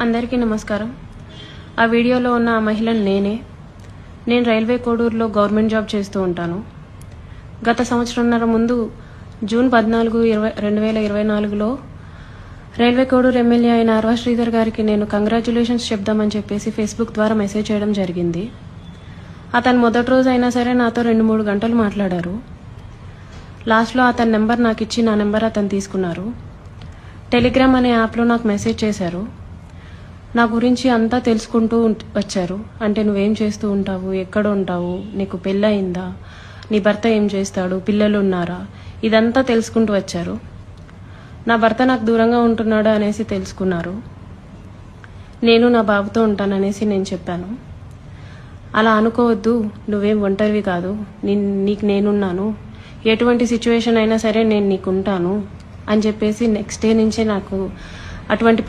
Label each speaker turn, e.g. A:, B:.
A: అందరికీ నమస్కారం. ఆ వీడియోలో ఉన్న ఆ మహిళను నేను రైల్వే కోడూరులో గవర్నమెంట్ జాబ్ చేస్తూ ఉంటాను. గత సంవత్సరంన్నర ముందు జూన్ 14, 2024లో రైల్వే కోడూరు ఎమ్మెల్యే అయిన ఆర్వా శ్రీధర్ గారికి నేను కంగ్రాచ్యులేషన్స్ చెప్దామని చెప్పేసి ఫేస్బుక్ ద్వారా మెసేజ్ చేయడం జరిగింది. అతను మొదటి రోజు అయినా సరే నాతో 2-3 గంటలు మాట్లాడారు. లాస్ట్లో అతని నెంబర్ నాకు ఇచ్చి నా నెంబర్ అతను తీసుకున్నారు. టెలిగ్రామ్ అనే యాప్లో నాకు మెసేజ్ చేశారు. నా గురించి అంతా తెలుసుకుంటూ వచ్చారు. అంటే నువ్వేం చేస్తూ ఉంటావు, ఎక్కడ ఉంటావు, నీకు పెళ్ళయిందా, నీ భర్త ఏం చేస్తాడు, పిల్లలు ఉన్నారా, ఇదంతా తెలుసుకుంటూ వచ్చారు. నా భర్త నాకు దూరంగా ఉంటున్నాడు అనేసి తెలుసుకున్నారు. నేను నా బాబుతో ఉంటాననేసి నేను చెప్పాను. అలా అనుకోవద్దు, నువ్వేం ఒంటరివి కాదు, నీకు నేనున్నాను, ఎటువంటి సిచ్యువేషన్ అయినా సరే నేను నీకు ఉంటాను అని చెప్పేసి నెక్స్ట్ డే నుంచే నాకు అటువంటి